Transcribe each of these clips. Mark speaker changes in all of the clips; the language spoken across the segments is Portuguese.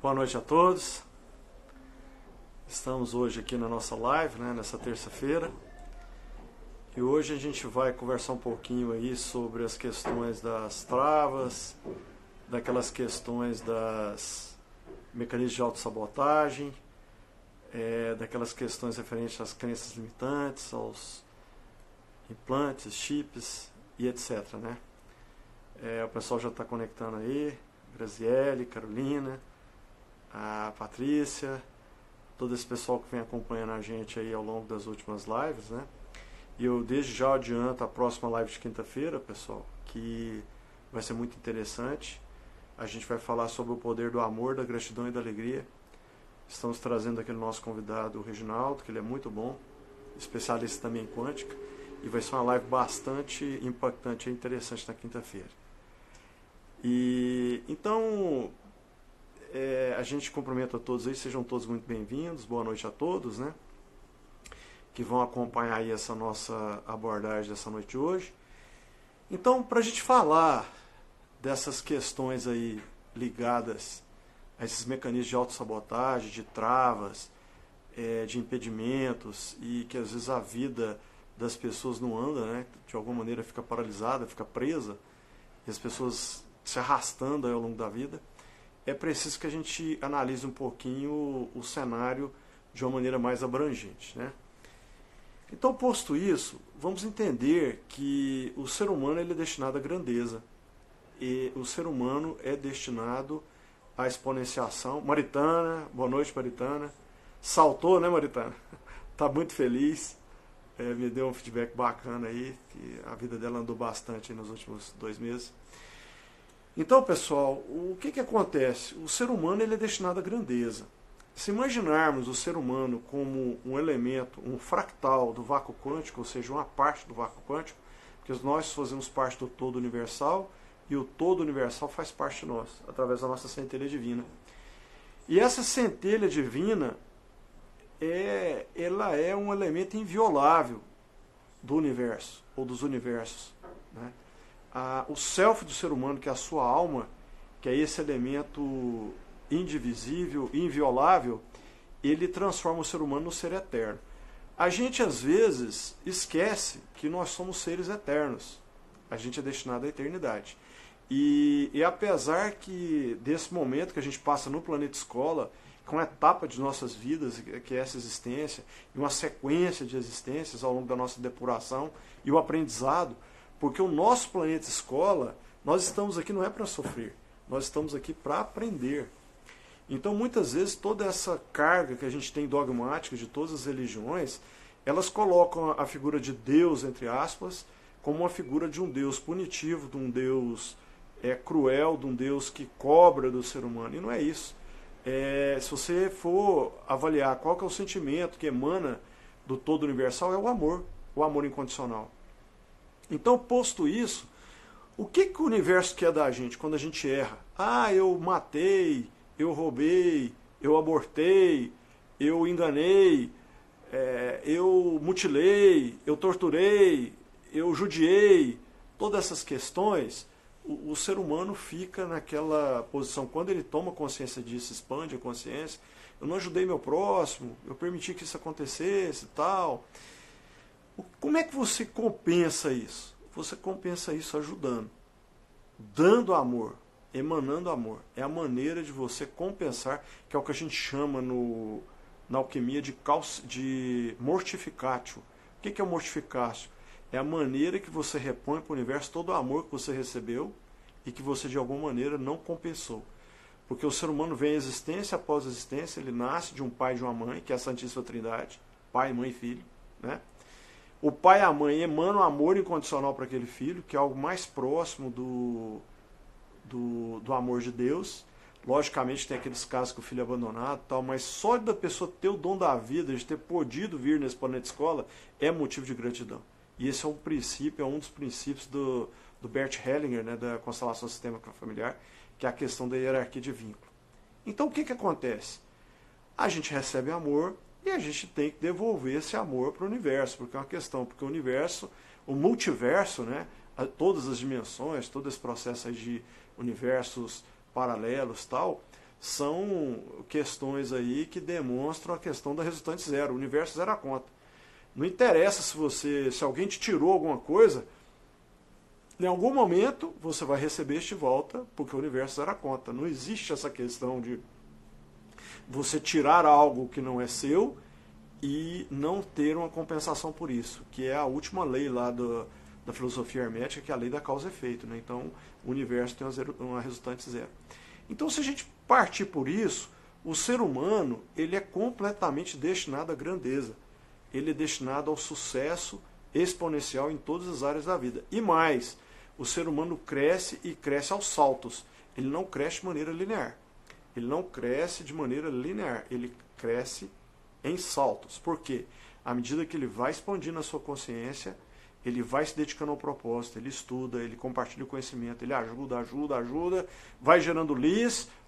Speaker 1: Boa noite a todos. Estamos hoje aqui na nossa live, nessa terça-feira. E hoje a gente vai conversar um pouquinho aí sobre as questões das travas, daquelas questões das mecanismos de autossabotagem, daquelas questões referentes às crenças limitantes, aos implantes, chips e etc. O pessoal já está conectando aí, Graziele, Carolina, a Patrícia, todo esse pessoal que vem acompanhando a gente aí ao longo das últimas lives, E eu desde já adianto a próxima live de quinta-feira, pessoal, que vai ser muito interessante. A gente vai falar sobre o poder do amor, da gratidão e da alegria. Estamos trazendo aqui o nosso convidado, o Reginaldo, que ele é muito bom, especialista também em quântica, e vai ser uma live bastante impactante e interessante na quinta-feira. Então, a gente cumprimenta a todos aí, sejam todos muito bem-vindos, boa noite a todos, que vão acompanhar aí essa nossa abordagem dessa noite de hoje. Então, para a gente falar dessas questões aí ligadas a esses mecanismos de autossabotagem, de travas, de impedimentos, e que às vezes a vida das pessoas não anda, de alguma maneira fica paralisada, fica presa, e as pessoas se arrastando aí ao longo da vida, é preciso que a gente analise um pouquinho o cenário de uma maneira mais abrangente, Então, posto isso, vamos entender que o ser humano ele é destinado à grandeza. E o ser humano é destinado à exponenciação. Maritana, boa noite, Maritana. Saltou, Maritana? Está muito feliz. Me deu um feedback bacana aí, que a vida dela andou bastante nos últimos 2 meses. Então, pessoal, o que acontece? O ser humano ele é destinado à grandeza. Se imaginarmos o ser humano como um elemento, um fractal do vácuo quântico, ou seja, uma parte do vácuo quântico, porque nós fazemos parte do todo universal e o todo universal faz parte de nós, através da nossa centelha divina. E essa centelha divina, ela é um elemento inviolável do universo, ou dos universos. O self do ser humano, que é a sua alma, que é esse elemento indivisível, inviolável, ele transforma o ser humano no ser eterno. A gente às vezes esquece que nós somos seres eternos. A gente é destinado à eternidade. E apesar que desse momento que a gente passa no planeta escola, que é uma etapa de nossas vidas, que é essa existência, e uma sequência de existências ao longo da nossa depuração e o aprendizado, porque o nosso planeta escola, nós estamos aqui não é para sofrer, nós estamos aqui para aprender. Então, muitas vezes, toda essa carga que a gente tem dogmática de todas as religiões, elas colocam a figura de Deus, entre aspas, como uma figura de um Deus punitivo, de um Deus cruel, de um Deus que cobra do ser humano. E não é isso. Se você for avaliar qual que é o sentimento que emana do todo universal, é o amor incondicional. Então, posto isso, o que o universo quer da gente quando a gente erra? Eu matei, eu roubei, eu abortei, eu enganei, eu mutilei, eu torturei, eu judiei. Todas essas questões, o ser humano fica naquela posição. Quando ele toma consciência disso, expande a consciência, eu não ajudei meu próximo, eu permiti que isso acontecesse e tal. Como é que você compensa isso? Você compensa isso ajudando, dando amor, emanando amor. É a maneira de você compensar, que é o que a gente chama na alquimia de mortificatio. O que é o mortificatio? É a maneira que você repõe para o universo todo o amor que você recebeu e que você de alguma maneira não compensou. Porque o ser humano vem à existência após a existência, ele nasce de um pai e de uma mãe, que é a Santíssima Trindade, pai, mãe e filho, O pai e a mãe emanam amor incondicional para aquele filho, que é algo mais próximo do amor de Deus. Logicamente tem aqueles casos que o filho é abandonado e tal, mas só da pessoa ter o dom da vida, de ter podido vir nesse planeta escola, é motivo de gratidão. E esse é um princípio, é um dos princípios do Bert Hellinger, da constelação sistêmica familiar, que é a questão da hierarquia de vínculo. Então o que acontece? A gente recebe amor e a gente tem que devolver esse amor para o universo, porque é uma questão, porque o universo, o multiverso, todas as dimensões, todo esse processo aí de universos paralelos tal, são questões aí que demonstram a questão da resultante zero. O universo zero a conta. Não interessa se alguém te tirou alguma coisa, em algum momento você vai receber de volta, porque o universo zero a conta. Não existe essa questão de você tirar algo que não é seu e não ter uma compensação por isso, que é a última lei lá da filosofia hermética, que é a lei da causa e efeito. Né? Então, o universo tem uma resultante zero. Então, se a gente partir por isso, o ser humano ele é completamente destinado à grandeza. Ele é destinado ao sucesso exponencial em todas as áreas da vida. E mais, o ser humano cresce e cresce aos saltos. Ele não cresce de maneira linear. Ele não cresce de maneira linear. Ele cresce em saltos. Por quê? À medida que ele vai expandindo a sua consciência, ele vai se dedicando ao propósito, ele estuda, ele compartilha o conhecimento, ele ajuda, vai gerando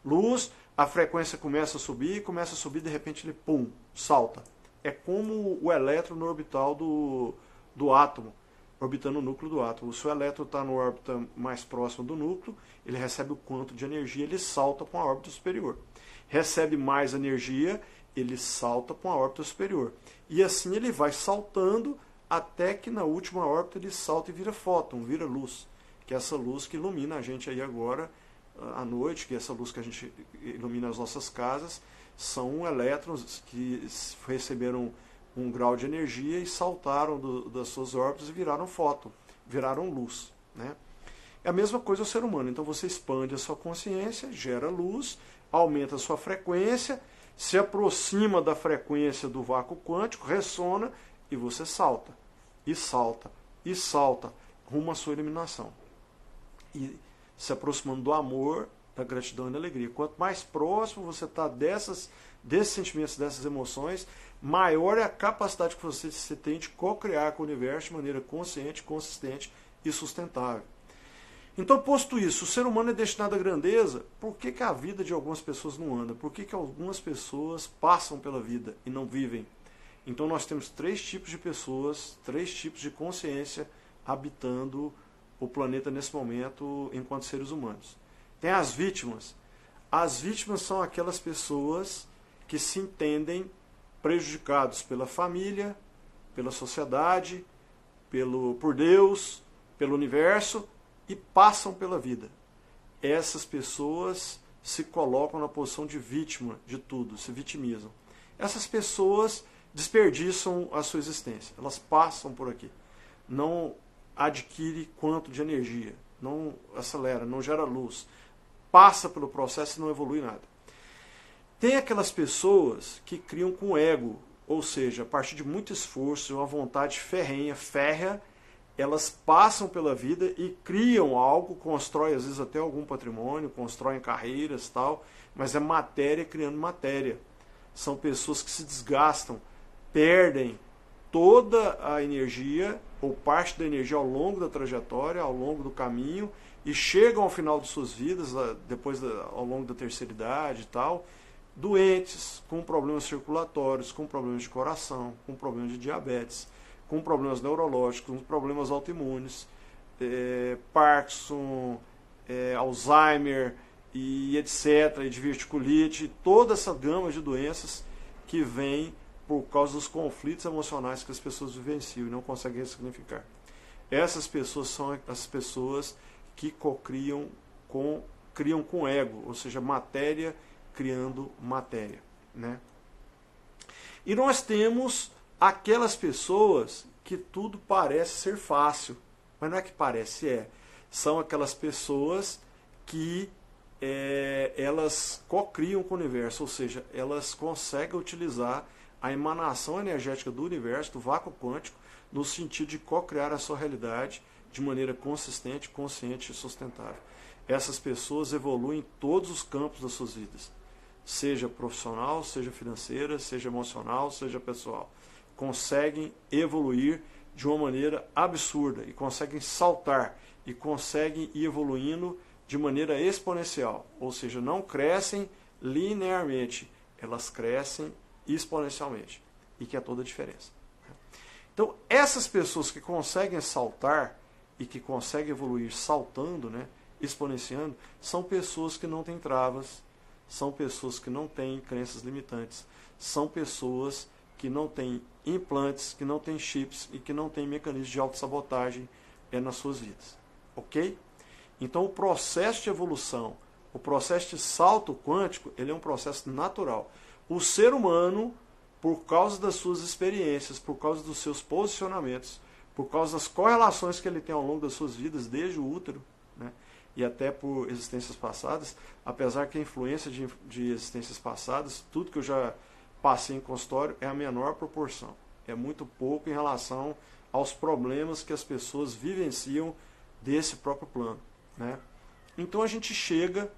Speaker 1: luz, a frequência começa a subir, de repente ele, pum, salta. É como o elétron no orbital do átomo, orbitando o núcleo do átomo. Se o elétron está no órbita mais próximo do núcleo, ele recebe o quanto de energia, ele salta para uma órbita superior. Recebe mais energia, ele salta para uma órbita superior. E assim ele vai saltando até que na última órbita ele salta e vira fóton, vira luz. Que é essa luz que ilumina a gente aí agora à noite, que é essa luz que a gente ilumina as nossas casas, são elétrons que receberam um grau de energia e saltaram das suas órbitas e viraram fóton, viraram luz. Né? É a mesma coisa o ser humano. Então você expande a sua consciência, gera luz, aumenta a sua frequência, se aproxima da frequência do vácuo quântico, ressona e você salta, e salta, e salta, rumo à sua iluminação. E se aproximando do amor, da gratidão e da alegria. Quanto mais próximo você está desses sentimentos, dessas emoções, maior é a capacidade que você tem de co-criar com o universo de maneira consciente, consistente e sustentável. Então, posto isso, o ser humano é destinado à grandeza. Por que a vida de algumas pessoas não anda? Por que algumas pessoas passam pela vida e não vivem? Então nós temos 3 tipos de pessoas, 3 tipos de consciência habitando o planeta nesse momento enquanto seres humanos. Tem as vítimas. As vítimas são aquelas pessoas que se entendem prejudicados pela família, pela sociedade, por Deus, pelo universo e passam pela vida. Essas pessoas se colocam na posição de vítima de tudo, se vitimizam. Essas pessoas desperdiçam a sua existência, elas passam por aqui. Não adquire quanto de energia, não acelera, não gera luz, passa pelo processo e não evolui nada. Tem aquelas pessoas que criam com ego, ou seja, a partir de muito esforço, uma vontade férrea, elas passam pela vida e criam algo, constroem às vezes até algum patrimônio, constroem carreiras e tal, mas é matéria criando matéria. São pessoas que se desgastam, perdem toda a energia ou parte da energia ao longo da trajetória, ao longo do caminho, e chegam ao final de suas vidas, ao longo da terceira idade e tal, doentes, com problemas circulatórios, com problemas de coração, com problemas de diabetes, com problemas neurológicos, com problemas autoimunes, Parkinson, Alzheimer, e etc., e de verticulite, toda essa gama de doenças que vem por causa dos conflitos emocionais que as pessoas vivenciam e não conseguem ressignificar. Essas pessoas são as pessoas que criam com ego, ou seja, matéria criando matéria. Né? E nós temos aquelas pessoas que tudo parece ser fácil, mas não é que parece, são aquelas pessoas que elas co-criam com o universo, ou seja, elas conseguem utilizar a emanação energética do universo, do vácuo quântico, no sentido de co-criar a sua realidade de maneira consistente, consciente e sustentável. Essas pessoas evoluem em todos os campos das suas vidas, seja profissional, seja financeira, seja emocional, seja pessoal. Conseguem evoluir de uma maneira absurda e conseguem saltar e conseguem ir evoluindo de maneira exponencial, ou seja, não crescem linearmente, elas crescem exponencialmente, e que é toda a diferença. Então, essas pessoas que conseguem saltar e que conseguem evoluir saltando, exponenciando, são pessoas que não têm travas, são pessoas que não têm crenças limitantes, são pessoas que não têm implantes, que não têm chips e que não têm mecanismos de autossabotagem nas suas vidas. Ok? Então o processo de evolução, o processo de salto quântico, ele é um processo natural. O ser humano, por causa das suas experiências, por causa dos seus posicionamentos, por causa das correlações que ele tem ao longo das suas vidas, desde o útero, né, e até por existências passadas, apesar que a influência de existências passadas, tudo que eu já passei em consultório, é a menor proporção. É muito pouco em relação aos problemas que as pessoas vivenciam desse próprio plano, né? Então a gente chega,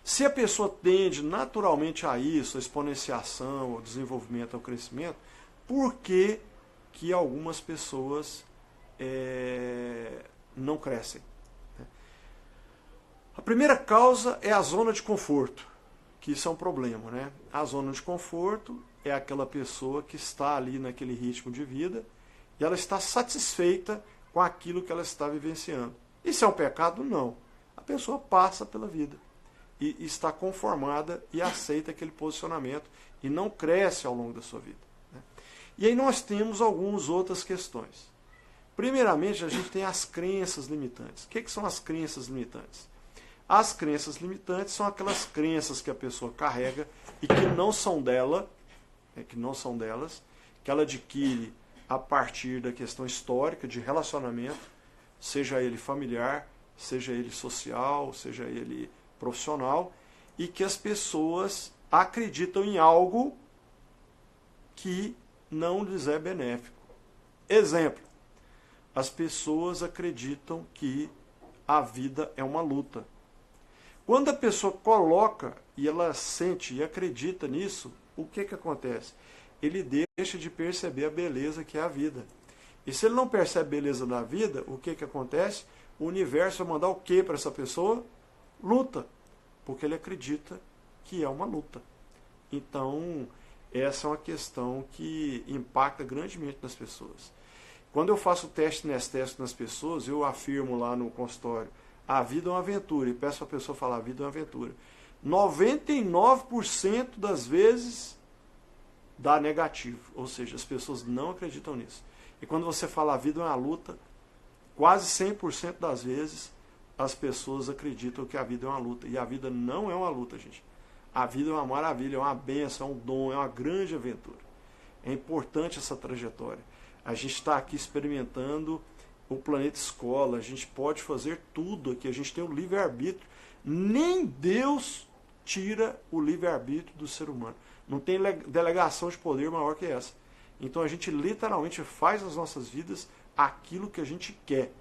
Speaker 1: se a pessoa tende naturalmente a isso, a exponenciação, ao desenvolvimento, ao crescimento, por que que algumas pessoas não crescem? A primeira causa é a zona de conforto, que isso é um problema, né? A zona de conforto é aquela pessoa que está ali naquele ritmo de vida e ela está satisfeita com aquilo que ela está vivenciando. Isso é um pecado? Não. A pessoa passa pela vida e está conformada e aceita aquele posicionamento e não cresce ao longo da sua vida, né? E aí nós temos algumas outras questões. Primeiramente, a gente tem as crenças limitantes. O que são as crenças limitantes? As crenças limitantes são aquelas crenças que a pessoa carrega e que não são dela, que ela adquire a partir da questão histórica de relacionamento, seja ele familiar, seja ele social, seja ele profissional, e que as pessoas acreditam em algo que não lhes é benéfico. Exemplo, as pessoas acreditam que a vida é uma luta. Quando a pessoa coloca e ela sente e acredita nisso, o que acontece? Ele deixa de perceber a beleza que é a vida. E se ele não percebe a beleza da vida, o que acontece? O universo vai mandar o que para essa pessoa? Luta. Porque ele acredita que é uma luta. Então, essa é uma questão que impacta grandemente nas pessoas. Quando eu faço teste anestésico nas pessoas, eu afirmo lá no consultório, a vida é uma aventura, e peço para a pessoa falar, a vida é uma aventura. 99% das vezes dá negativo, ou seja, as pessoas não acreditam nisso. E quando você fala a vida é uma luta, quase 100% das vezes as pessoas acreditam que a vida é uma luta. E a vida não é uma luta, gente. A vida é uma maravilha, é uma bênção, é um dom, é uma grande aventura. É importante essa trajetória. A gente está aqui experimentando o planeta escola, a gente pode fazer tudo aqui, a gente tem o livre-arbítrio. Nem Deus tira o livre-arbítrio do ser humano. Não tem delegação de poder maior que essa. Então a gente literalmente faz nas nossas vidas aquilo que a gente quer,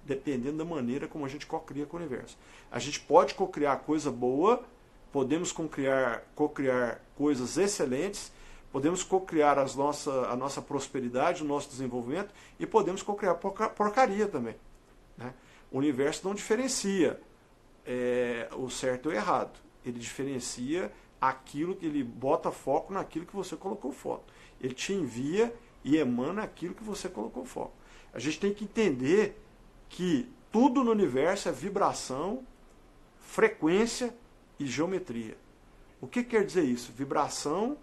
Speaker 1: dependendo da maneira como a gente cocria com o universo. A gente pode cocriar coisa boa, podemos cocriar coisas excelentes, podemos cocriar a nossa prosperidade, o nosso desenvolvimento, e podemos cocriar porcaria também, né? O universo não diferencia o certo e o errado. Ele diferencia aquilo que ele bota foco naquilo que você colocou foco. Ele te envia e emana aquilo que você colocou foco. A gente tem que entender que tudo no universo é vibração, frequência e geometria. O que quer dizer isso? Vibração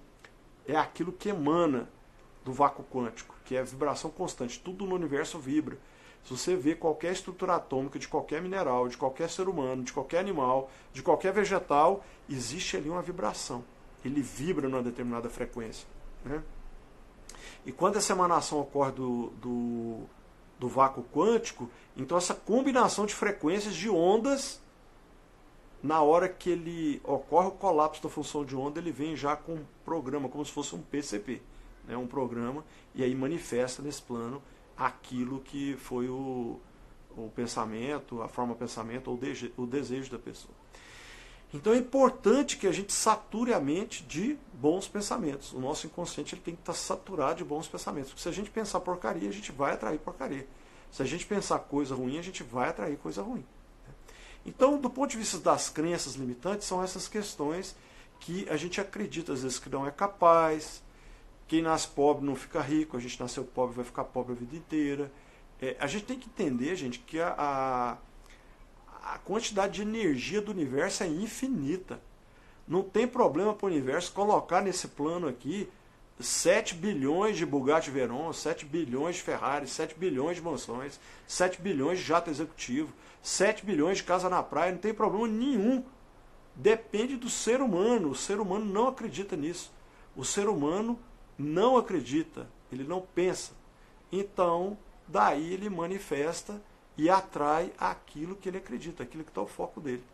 Speaker 1: é aquilo que emana do vácuo quântico, que é a vibração constante. Tudo no universo vibra. Se você vê qualquer estrutura atômica de qualquer mineral, de qualquer ser humano, de qualquer animal, de qualquer vegetal, existe ali uma vibração. Ele vibra numa determinada frequência, né? E quando essa emanação ocorre do vácuo quântico, então essa combinação de frequências de ondas, na hora que ele ocorre o colapso da função de onda, ele vem já com um programa, como se fosse um PCP, né? Um programa, e aí manifesta nesse plano aquilo que foi o pensamento, a forma pensamento ou o desejo da pessoa. Então é importante que a gente sature a mente de bons pensamentos. O nosso inconsciente ele tem que estar saturado de bons pensamentos. Porque se a gente pensar porcaria, a gente vai atrair porcaria. Se a gente pensar coisa ruim, a gente vai atrair coisa ruim. Então, do ponto de vista das crenças limitantes, são essas questões que a gente acredita às vezes que não é capaz. Quem nasce pobre não fica rico, a gente nasceu pobre vai ficar pobre a vida inteira. A gente tem que entender, gente, que a quantidade de energia do universo é infinita. Não tem problema para o universo colocar nesse plano aqui 7 bilhões de Bugatti Veyron, 7 bilhões de Ferrari, 7 bilhões de mansões, 7 bilhões de jato executivo, 7 bilhões de casa na praia, não tem problema nenhum. Depende do ser humano. O ser humano não acredita nisso. O ser humano não acredita, ele não pensa. Então, daí ele manifesta e atrai aquilo que ele acredita, aquilo que está o foco dele.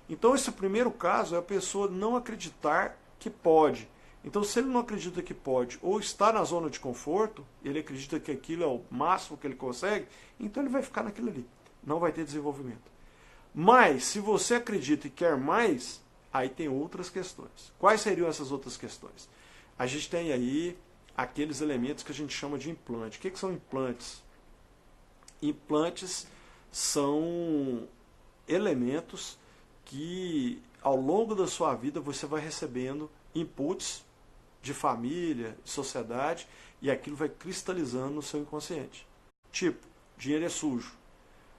Speaker 1: Então, esse primeiro caso é a pessoa não acreditar que pode. Então, se ele não acredita que pode, ou está na zona de conforto, ele acredita que aquilo é o máximo que ele consegue, então ele vai ficar naquilo ali. Não vai ter desenvolvimento. Mas, se você acredita e quer mais, aí tem outras questões. Quais seriam essas outras questões? A gente tem aí aqueles elementos que a gente chama de implante. O que são implantes? Implantes são elementos que, ao longo da sua vida, você vai recebendo inputs de família, de sociedade, e aquilo vai cristalizando no seu inconsciente. Tipo, dinheiro é sujo.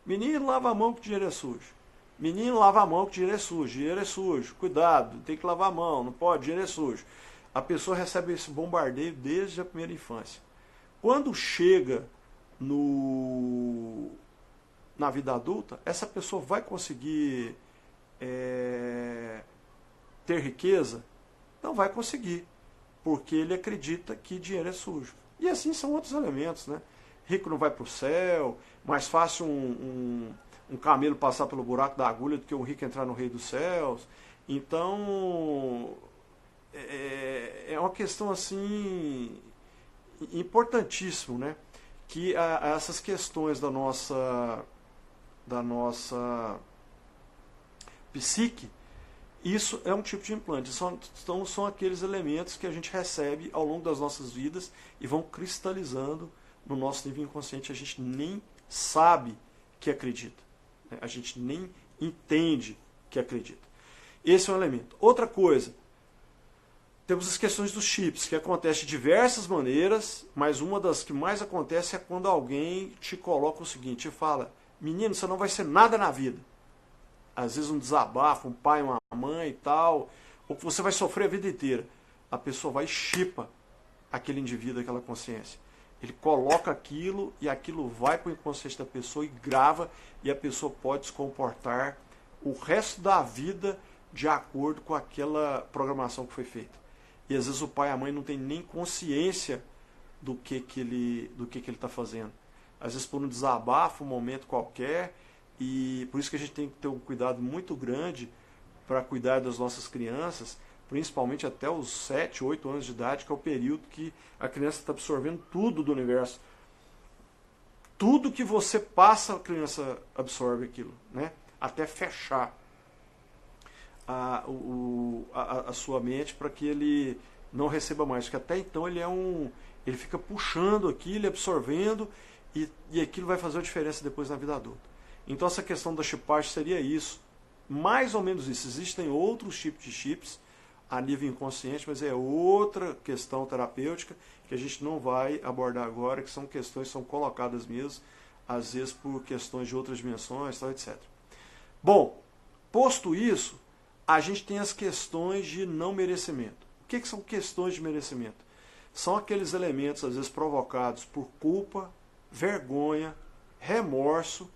Speaker 1: Menino, lava a mão que dinheiro é sujo. Menino, lava a mão que dinheiro é sujo. Dinheiro é sujo. Cuidado, tem que lavar a mão, não pode, dinheiro é sujo. A pessoa recebe esse bombardeio desde a primeira infância. Quando chega na vida adulta, essa pessoa vai conseguir ter riqueza? Não vai conseguir, porque ele acredita que dinheiro é sujo. E assim são outros elementos, né? Rico não vai para o céu, mais fácil um camelo passar pelo buraco da agulha do que um rico entrar no reino dos céus. Então, é uma questão assim importantíssima, né? Que essas questões da nossa psique, isso é um tipo de implante. São aqueles elementos que a gente recebe ao longo das nossas vidas e vão cristalizando no nosso nível inconsciente. A gente nem sabe que acredita. A gente nem entende que acredita. Esse é um elemento. Outra coisa, temos as questões dos chips, que acontece de diversas maneiras, mas uma das que mais acontece é quando alguém te coloca o seguinte, e fala, menino, você não vai ser nada na vida. Às vezes um desabafo, um pai, uma mãe e tal, ou que você vai sofrer a vida inteira. A pessoa vai e chipa aquele indivíduo, aquela consciência. Ele coloca aquilo e aquilo vai para o inconsciente da pessoa e grava, e a pessoa pode se comportar o resto da vida de acordo com aquela programação que foi feita. E às vezes o pai e a mãe não tem nem consciência do que ele está fazendo. Às vezes por um desabafo, um momento qualquer, e por isso que a gente tem que ter um cuidado muito grande para cuidar das nossas crianças, principalmente até os 7, 8 anos de idade, que é o período que a criança está absorvendo tudo do universo. Tudo que você passa, a criança absorve aquilo, né? Até fechar a sua mente para que ele não receba mais. Porque até então ele fica puxando aquilo, absorvendo, e aquilo vai fazer a diferença depois na vida adulta. Então essa questão da chipagem seria isso. Mais ou menos isso. Existem outros tipos de chips a nível inconsciente, mas é outra questão terapêutica que a gente não vai abordar agora, que são questões que são colocadas mesmo, às vezes por questões de outras dimensões, tal, etc. Bom, posto isso, a gente tem as questões de não merecimento. O que são questões de merecimento? São aqueles elementos, às vezes, provocados por culpa, vergonha, remorso,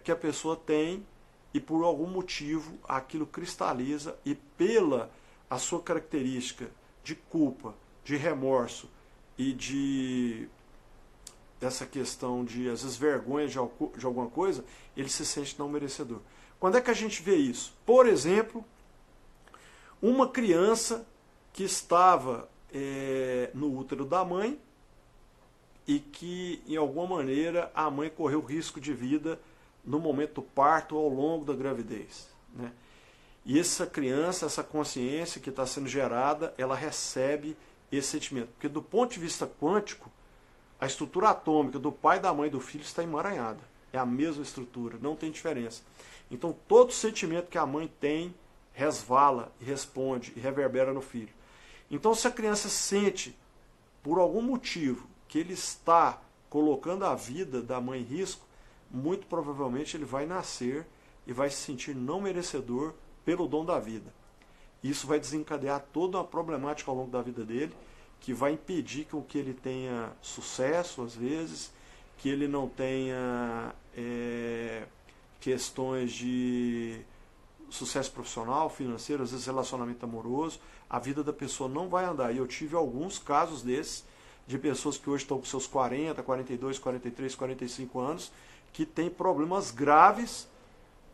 Speaker 1: que a pessoa tem, e por algum motivo aquilo cristaliza, e pela a sua característica de culpa, de remorso e dessa questão de, às vezes, vergonha de alguma coisa, ele se sente não merecedor. Quando é que a gente vê isso? Por exemplo, uma criança que estava no útero da mãe e que, em alguma maneira, a mãe correu risco de vida no momento do parto ou ao longo da gravidez, né? E essa criança, essa consciência que está sendo gerada, ela recebe esse sentimento. Porque do ponto de vista quântico, a estrutura atômica do pai, da mãe e do filho está emaranhada. É a mesma estrutura, não tem diferença. Então todo sentimento que a mãe tem resvala e responde e reverbera no filho. Então se a criança sente, por algum motivo, que ele está colocando a vida da mãe em risco, muito provavelmente ele vai nascer e vai se sentir não merecedor pelo dom da vida. Isso vai desencadear toda uma problemática ao longo da vida dele, que vai impedir que ele tenha sucesso, às vezes, que ele não tenha questões de sucesso profissional, financeiro, às vezes relacionamento amoroso. A vida da pessoa não vai andar. E eu tive alguns casos desses, de pessoas que hoje estão com seus 40, 42, 43, 45 anos, que têm problemas graves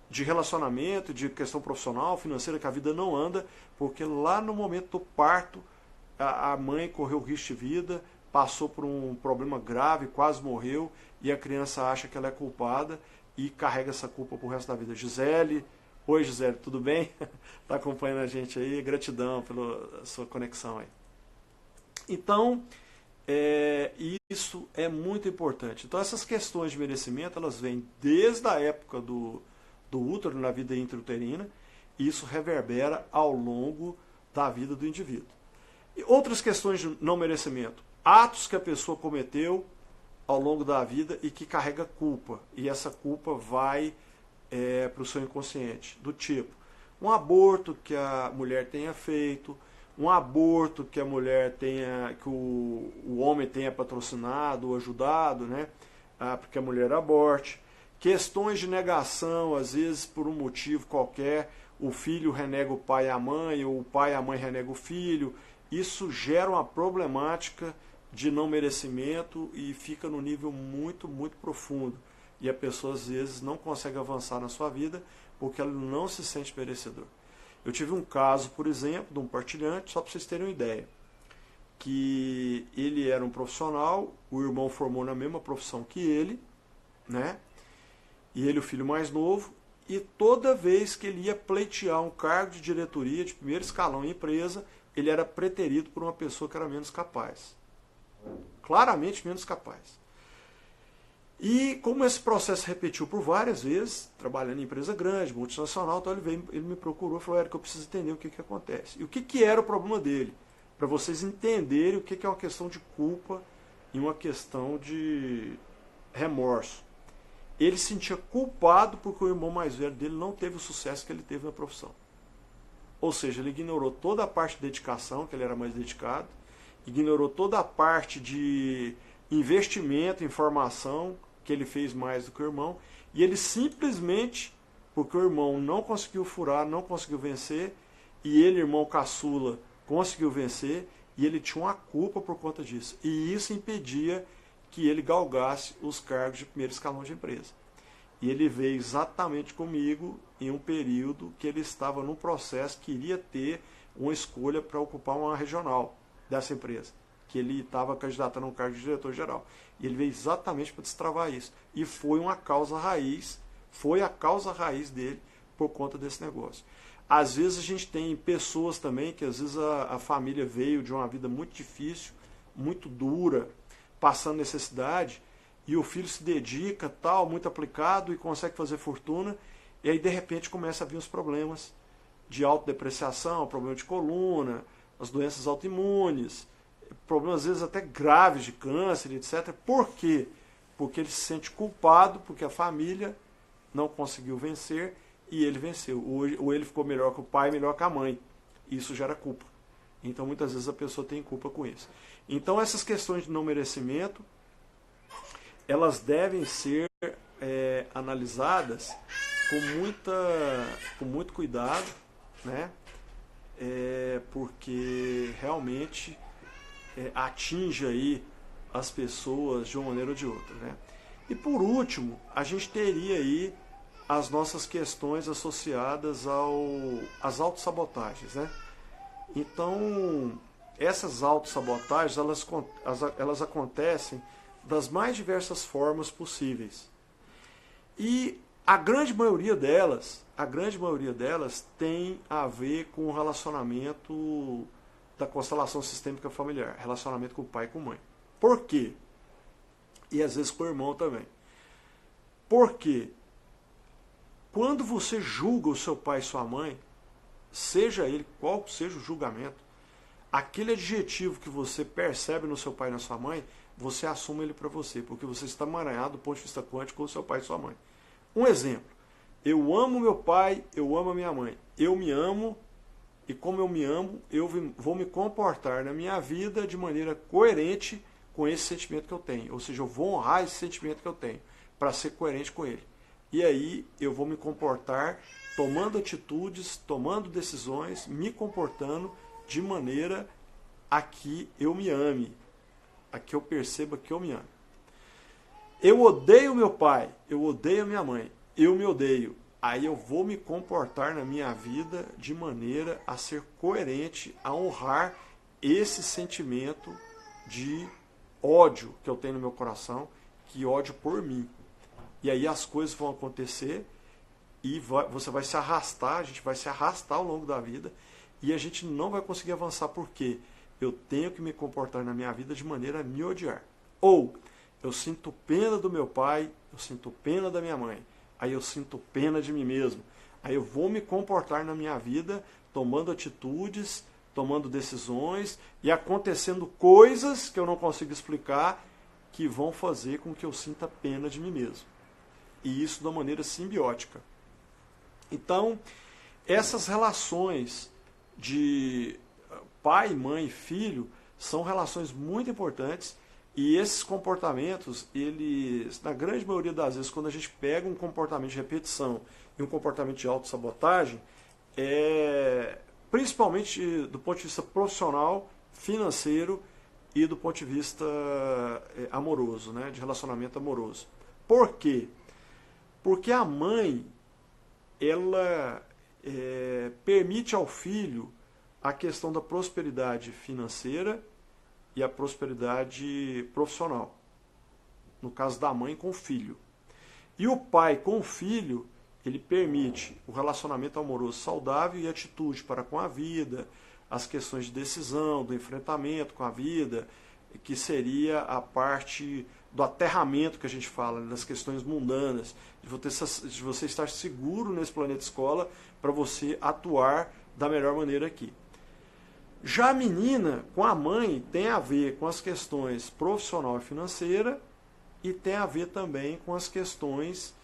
Speaker 1: de relacionamento, de questão profissional, financeira, que a vida não anda, porque lá no momento do parto, a mãe correu risco de vida, passou por um problema grave, quase morreu, e a criança acha que ela é culpada e carrega essa culpa pro resto da vida. Gisele, oi Gisele, tudo bem? Está acompanhando a gente aí, gratidão pela sua conexão aí. Então, isso é muito importante. Então essas questões de merecimento, elas vêm desde a época do útero, na vida intrauterina, e isso reverbera ao longo da vida do indivíduo. E outras questões de não merecimento, atos que a pessoa cometeu ao longo da vida e que carrega culpa, e essa culpa vai para o seu inconsciente, do tipo, um aborto que a mulher tenha feito, um aborto que a mulher tenha, que o homem tenha patrocinado ou ajudado, né, porque a mulher aborte, questões de negação, às vezes por um motivo qualquer, o filho renega o pai e a mãe, ou o pai e a mãe renegam o filho. Isso gera uma problemática de não merecimento e fica no nível muito, muito profundo. E a pessoa às vezes não consegue avançar na sua vida porque ela não se sente merecedor. Eu tive um caso, por exemplo, de um partilhante, só para vocês terem uma ideia, que ele era um profissional, o irmão formou na mesma profissão que ele, né? E ele o filho mais novo, e toda vez que ele ia pleitear um cargo de diretoria, de primeiro escalão em empresa, ele era preterido por uma pessoa que era menos capaz. Claramente menos capaz. E como esse processo se repetiu por várias vezes, trabalhando em empresa grande, multinacional, então ele me procurou e falou, Érico, eu preciso entender o que acontece. E o que era o problema dele? Para vocês entenderem o que é uma questão de culpa e uma questão de remorso. Ele se sentia culpado porque o irmão mais velho dele não teve o sucesso que ele teve na profissão. Ou seja, ele ignorou toda a parte de dedicação, que ele era mais dedicado, ignorou toda a parte de investimento em formação, que ele fez mais do que o irmão, e ele simplesmente, porque o irmão não conseguiu furar, não conseguiu vencer, e ele, irmão caçula, conseguiu vencer, e ele tinha uma culpa por conta disso. E isso impedia que ele galgasse os cargos de primeiro escalão de empresa. E ele veio exatamente comigo em um período que ele estava num processo que iria ter uma escolha para ocupar uma regional dessa empresa, que ele estava candidatando a um cargo de diretor-geral. E ele veio exatamente para destravar isso. E foi uma causa raiz, foi a causa raiz dele por conta desse negócio. Às vezes a gente tem pessoas também que às vezes a família veio de uma vida muito difícil, muito dura, passando necessidade, e o filho se dedica, tal, muito aplicado, e consegue fazer fortuna, e aí de repente começa a vir os problemas de autodepreciação, problema de coluna, as doenças autoimunes, problemas às vezes até graves de câncer, etc. Por quê? Porque ele se sente culpado, porque a família não conseguiu vencer, e ele venceu. Ou ele ficou melhor que o pai, melhor que a mãe. Isso gera culpa. Então muitas vezes a pessoa tem culpa com isso. Então essas questões de não merecimento, elas devem ser analisadas com muito cuidado, né? Porque realmente atinge aí as pessoas de uma maneira ou de outra, né? E por último, a gente teria aí as nossas questões associadas às autossabotagens, né? Então, essas autossabotagens, elas acontecem das mais diversas formas possíveis. E a grande maioria delas tem a ver com o relacionamento da constelação sistêmica familiar, relacionamento com o pai e com a mãe. Por quê? E às vezes com o irmão também. Por quê? Quando você julga o seu pai e sua mãe, seja ele qual seja o julgamento, aquele adjetivo que você percebe no seu pai e na sua mãe, você assume ele para você, porque você está emaranhado do ponto de vista quântico com o seu pai e sua mãe. Um exemplo, Eu amo meu pai, eu amo a minha mãe. Eu me amo, e como eu me amo, eu vou me comportar na minha vida de maneira coerente com esse sentimento que eu tenho. Ou seja, eu vou honrar esse sentimento que eu tenho, para ser coerente com ele. E aí eu vou me comportar tomando atitudes, tomando decisões, me comportando de maneira a que eu me ame, a que eu perceba que eu me amo. Eu odeio meu pai, eu odeio a minha mãe, eu me odeio. Aí eu vou me comportar na minha vida de maneira a ser coerente, a honrar esse sentimento de ódio que eu tenho no meu coração, que ódio por mim. E aí as coisas vão acontecer e você vai se arrastar, a gente vai se arrastar ao longo da vida e a gente não vai conseguir avançar porque eu tenho que me comportar na minha vida de maneira a me odiar. Ou eu sinto pena do meu pai, eu sinto pena da minha mãe, aí eu sinto pena de mim mesmo. Aí eu vou me comportar na minha vida tomando atitudes, tomando decisões e acontecendo coisas que eu não consigo explicar que vão fazer com que eu sinta pena de mim mesmo. E isso de uma maneira simbiótica. Então, essas relações de pai, mãe e filho são relações muito importantes e esses comportamentos, eles, na grande maioria das vezes, quando a gente pega um comportamento de repetição e um comportamento de autossabotagem, principalmente do ponto de vista profissional, financeiro e do ponto de vista amoroso, né, de relacionamento amoroso. Por quê? Porque a mãe, ela permite ao filho a questão da prosperidade financeira e a prosperidade profissional. No caso da mãe com o filho. E o pai com o filho, ele permite o relacionamento amoroso saudável e atitude para com a vida, as questões de decisão, do enfrentamento com a vida, que seria a parte do aterramento que a gente fala, das questões mundanas, de você estar seguro nesse planeta escola para você atuar da melhor maneira aqui. Já a menina, com a mãe, tem a ver com as questões profissional e financeira e tem a ver também com as questões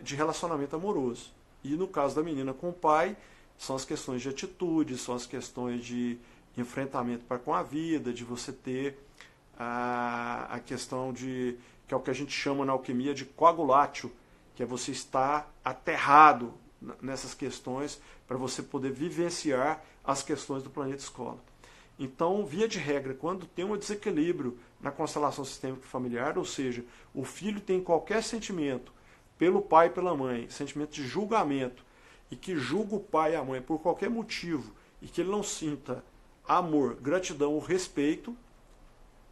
Speaker 1: de relacionamento amoroso. E no caso da menina com o pai, são as questões de atitude, são as questões de enfrentamento para com a vida, de você ter a questão de, que é o que a gente chama na alquimia de coagulatio, que é você estar aterrado nessas questões para você poder vivenciar as questões do planeta escola. Então, via de regra, quando tem um desequilíbrio na constelação sistêmica familiar, ou seja, o filho tem qualquer sentimento pelo pai e pela mãe, sentimento de julgamento, e que julga o pai e a mãe por qualquer motivo, e que ele não sinta amor, gratidão ou respeito,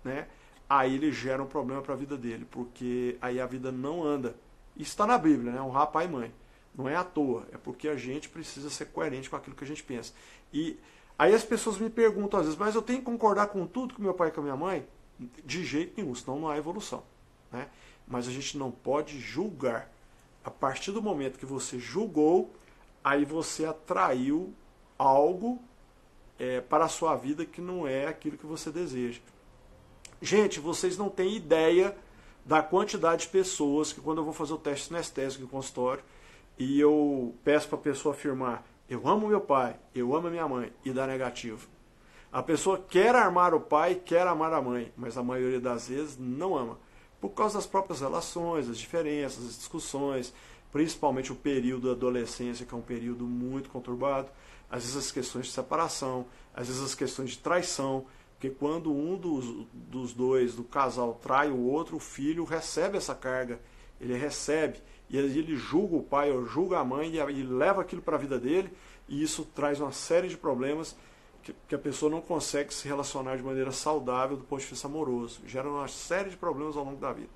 Speaker 1: né, aí ele gera um problema para a vida dele, porque aí a vida não anda. Isso está na Bíblia, né, honrar pai e mãe. Não é à toa, é porque a gente precisa ser coerente com aquilo que a gente pensa. E aí as pessoas me perguntam às vezes, mas eu tenho que concordar com tudo que meu pai e com a minha mãe? De jeito nenhum, senão não há evolução. Né? Mas a gente não pode julgar. A partir do momento que você julgou, aí você atraiu algo para a sua vida que não é aquilo que você deseja. Gente, vocês não têm ideia da quantidade de pessoas que quando eu vou fazer o teste sinestésico no consultório e eu peço para a pessoa afirmar, eu amo meu pai, eu amo a minha mãe, e dá negativo. A pessoa quer amar o pai, quer amar a mãe, mas a maioria das vezes não ama. Por causa das próprias relações, as diferenças, as discussões, principalmente o período da adolescência, que é um período muito conturbado, às vezes as questões de separação, às vezes as questões de traição, porque quando um dos dois, do casal, trai o outro, o filho recebe essa carga, ele recebe, e aí ele julga o pai ou julga a mãe e leva aquilo para a vida dele, e isso traz uma série de problemas que a pessoa não consegue se relacionar de maneira saudável do ponto de vista amoroso. Gera uma série de problemas ao longo da vida.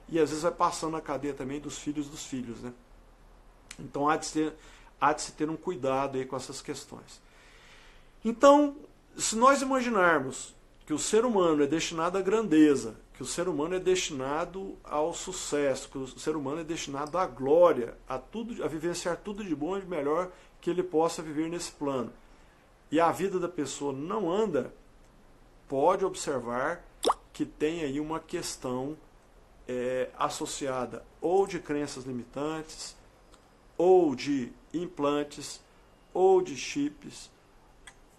Speaker 1: E às vezes vai passando na cadeia também dos filhos, né? Então há de se ter um cuidado aí com essas questões. Então, se nós imaginarmos que o ser humano é destinado à grandeza, que o ser humano é destinado ao sucesso, que o ser humano é destinado à glória, a vivenciar tudo de bom e de melhor que ele possa viver nesse plano, e a vida da pessoa não anda, pode observar que tem aí uma questão associada ou de crenças limitantes, ou de implantes, ou de chips,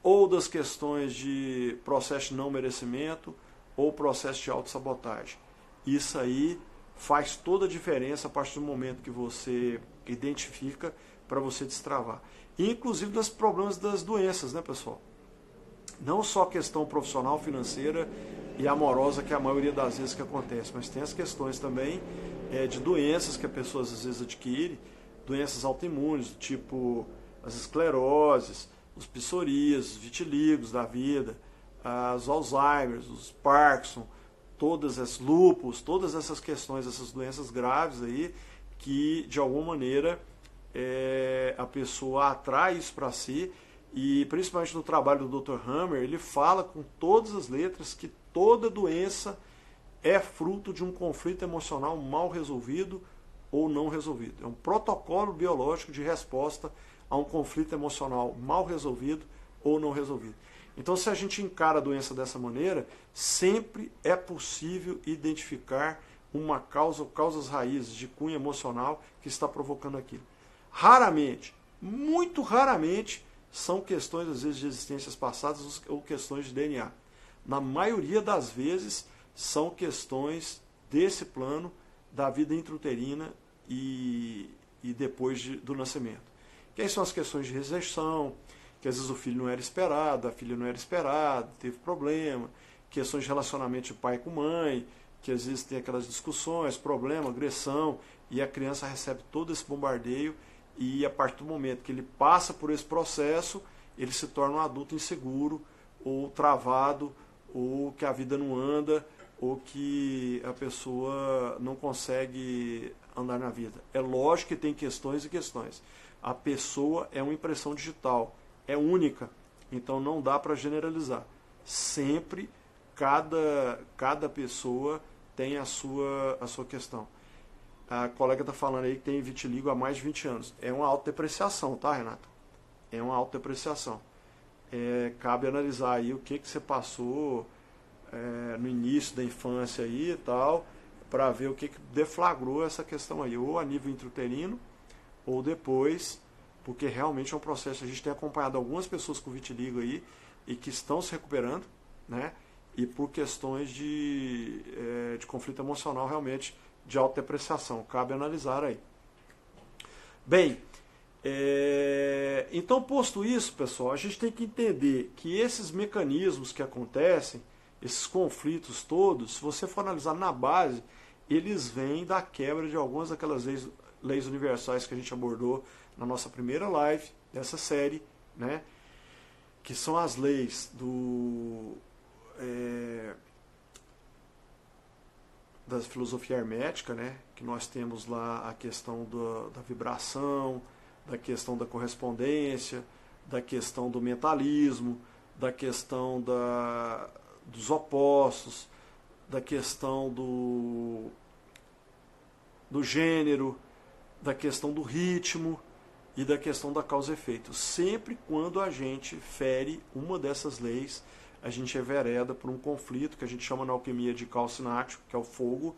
Speaker 1: ou das questões de processo de não merecimento, ou processo de autossabotagem. Isso aí faz toda a diferença a partir do momento que você identifica para você destravar. Inclusive dos problemas das doenças, né, pessoal? Não só a questão profissional, financeira e amorosa, que é a maioria das vezes que acontece, mas tem as questões também de doenças que a pessoa às vezes adquire, doenças autoimunes, do tipo as escleroses, os psoríases, os vitíligos da vida, os Alzheimer's, os Parkinson, todas as lúpus, todas essas questões, essas doenças graves aí, que de alguma maneira a pessoa atrai isso para si, e principalmente no trabalho do Dr. Hammer, ele fala com todas as letras que toda doença é fruto de um conflito emocional mal resolvido ou não resolvido. É um protocolo biológico de resposta a um conflito emocional mal resolvido ou não resolvido. Então, se a gente encara a doença dessa maneira, sempre é possível identificar uma causa ou causas raízes de cunho emocional que está provocando aquilo. Raramente, muito raramente, são questões, às vezes, de existências passadas ou questões de DNA. Na maioria das vezes, são questões desse plano da vida intrauterina e depois do nascimento. Que são as questões de rejeição, que às vezes o filho não era esperado, a filha não era esperada, teve problema, questões de relacionamento de pai com mãe, que às vezes tem aquelas discussões, problema, agressão, e a criança recebe todo esse bombardeio, e a partir do momento que ele passa por esse processo, ele se torna um adulto inseguro, ou travado, ou que a vida não anda, ou que a pessoa não consegue andar na vida. É lógico que tem questões e questões. A pessoa é uma impressão digital, é única, então não dá para generalizar. Sempre, cada pessoa tem a sua questão. A colega está falando aí que tem vitiligo há mais de 20 anos. É uma autodepreciação, tá, Renata? É uma autodepreciação. Cabe analisar aí o que você passou no início da infância aí e tal, para ver o que deflagrou essa questão aí, ou a nível intrauterino, ou depois, porque realmente é um processo. A gente tem acompanhado algumas pessoas com vitiligo aí e que estão se recuperando, né? E por questões de conflito emocional, realmente, de autodepreciação. Cabe analisar aí. Bem, então, posto isso, pessoal, a gente tem que entender que esses mecanismos que acontecem, esses conflitos todos, se você for analisar na base, eles vêm da quebra de algumas daquelas leis universais que a gente abordou na nossa primeira live dessa série, né? Que são as leis da filosofia hermética, né? Que nós temos lá a questão da vibração, da questão da correspondência, da questão do mentalismo, da questão dos opostos, da questão do gênero, da questão do ritmo e da questão da causa e efeito. Sempre quando a gente fere uma dessas leis, a gente envereda por um conflito que a gente chama na alquimia de caos sinático, que é o fogo,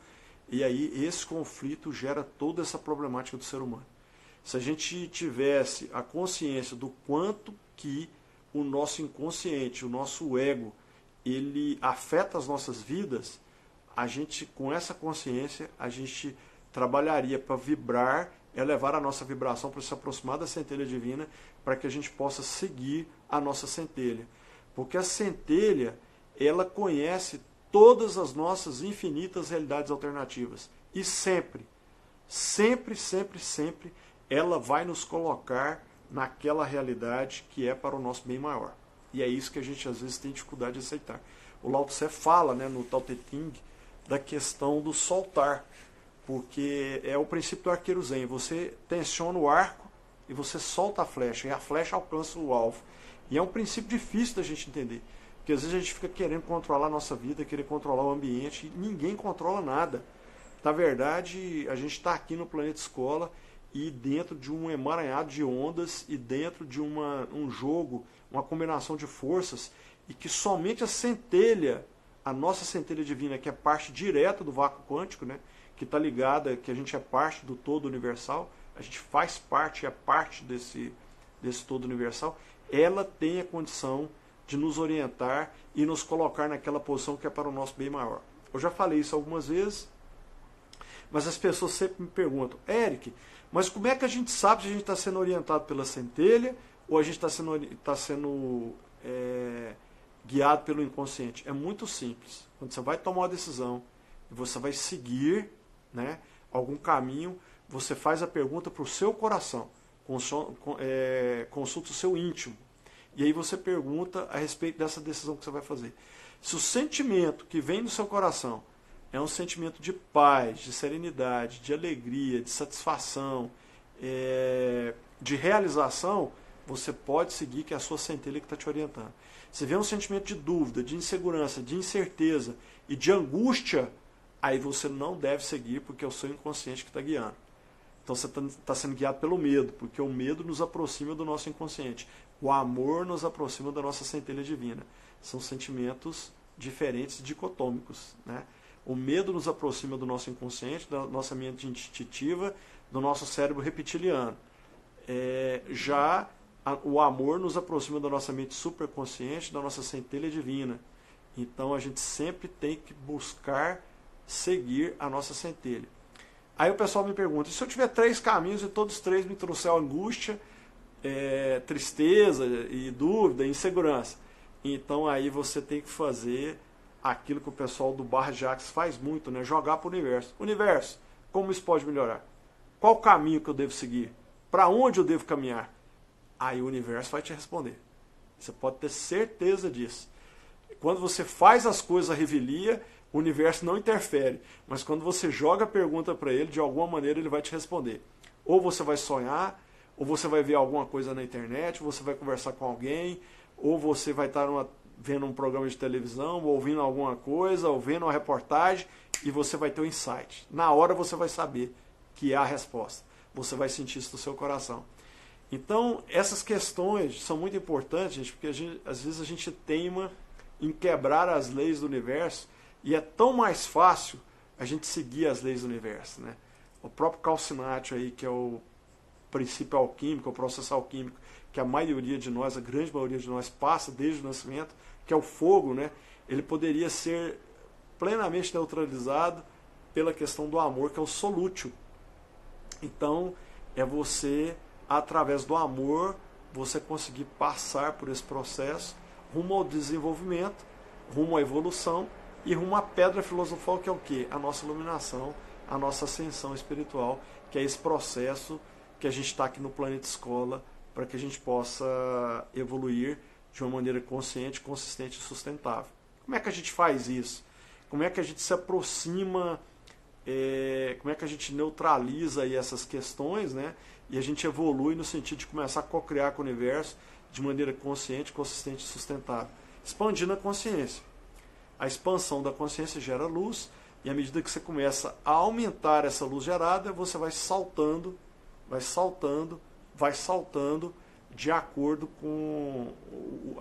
Speaker 1: e aí esse conflito gera toda essa problemática do ser humano. Se a gente tivesse a consciência do quanto que o nosso inconsciente, o nosso ego, ele afeta as nossas vidas, a gente, com essa consciência, a gente trabalharia para vibrar, elevar a nossa vibração para se aproximar da centelha divina, para que a gente possa seguir a nossa centelha. Porque a centelha, ela conhece todas as nossas infinitas realidades alternativas. E sempre, sempre, sempre, sempre, ela vai nos colocar naquela realidade que é para o nosso bem maior. E é isso que a gente às vezes tem dificuldade de aceitar. O Lao Tse fala, né, no Tao Te Ching, da questão do soltar, porque é o princípio do arqueiro zen. Você tensiona o arco e você solta a flecha, e a flecha alcança o alvo. E é um princípio difícil da gente entender, porque às vezes a gente fica querendo controlar a nossa vida, querer controlar o ambiente, e ninguém controla nada. Na verdade, a gente está aqui no planeta escola e dentro de um emaranhado de ondas e dentro de um jogo, uma combinação de forças, e que somente a centelha, a nossa centelha divina, que é parte direta do vácuo quântico, né, que está ligada, que a gente é parte do todo universal, a gente faz parte, é parte desse todo universal, ela tem a condição de nos orientar e nos colocar naquela posição que é para o nosso bem maior. Eu já falei isso algumas vezes, mas as pessoas sempre me perguntam, Eric, mas como é que a gente sabe se a gente está sendo orientado pela centelha ou a gente está sendo guiado pelo inconsciente? É muito simples. Quando você vai tomar uma decisão e você vai seguir, né, algum caminho, você faz a pergunta para o seu coração, consulta o seu íntimo. E aí você pergunta a respeito dessa decisão que você vai fazer. Se o sentimento que vem do seu coração é um sentimento de paz, de serenidade, de alegria, de satisfação, de realização, você pode seguir, que é a sua centelha que está te orientando. Se vê um sentimento de dúvida, de insegurança, de incerteza e de angústia, aí você não deve seguir, porque é o seu inconsciente que está guiando. Então você está sendo guiado pelo medo, porque o medo nos aproxima do nosso inconsciente. O amor nos aproxima da nossa centelha divina. São sentimentos diferentes, dicotômicos, né? O medo nos aproxima do nosso inconsciente, da nossa mente instintiva, do nosso cérebro reptiliano. O amor nos aproxima da nossa mente superconsciente, da nossa centelha divina. Então a gente sempre tem que buscar seguir a nossa centelha. Aí o pessoal me pergunta, e se eu tiver 3 caminhos e todos 3 me trouxeram angústia, tristeza e dúvida, insegurança? Então aí você tem que fazer aquilo que o pessoal do Bar Jacques faz muito, né? Jogar para o universo. Universo, como isso pode melhorar? Qual o caminho que eu devo seguir? Para onde eu devo caminhar? Aí o universo vai te responder. Você pode ter certeza disso. Quando você faz as coisas à revelia, o universo não interfere. Mas quando você joga a pergunta para ele, de alguma maneira ele vai te responder. Ou você vai sonhar, ou você vai ver alguma coisa na internet, ou você vai conversar com alguém, ou você vai estar vendo um programa de televisão, ou ouvindo alguma coisa, ou vendo uma reportagem, e você vai ter um insight. Na hora você vai saber que é a resposta. Você vai sentir isso no seu coração. Então, essas questões são muito importantes, gente, porque às vezes a gente teima em quebrar as leis do universo, e é tão mais fácil a gente seguir as leis do universo, né? O próprio calcinátil aí, que é o princípio alquímico, o processo alquímico, que a maioria de nós, a grande maioria de nós, passa desde o nascimento, que é o fogo, né? Ele poderia ser plenamente neutralizado pela questão do amor, que é o solútil. Então, é você, através do amor, você conseguir passar por esse processo rumo ao desenvolvimento, rumo à evolução e rumo à pedra filosofal, que é o quê? A nossa iluminação, a nossa ascensão espiritual, que é esse processo que a gente está aqui no Planeta Escola para que a gente possa evoluir de uma maneira consciente, consistente e sustentável. Como é que a gente faz isso? Como é que a gente se aproxima, como é que a gente neutraliza aí essas questões, né? E a gente evolui no sentido de começar a co-criar com o universo de maneira consciente, consistente e sustentável. Expandindo a consciência. A expansão da consciência gera luz, e à medida que você começa a aumentar essa luz gerada, você vai saltando, de acordo com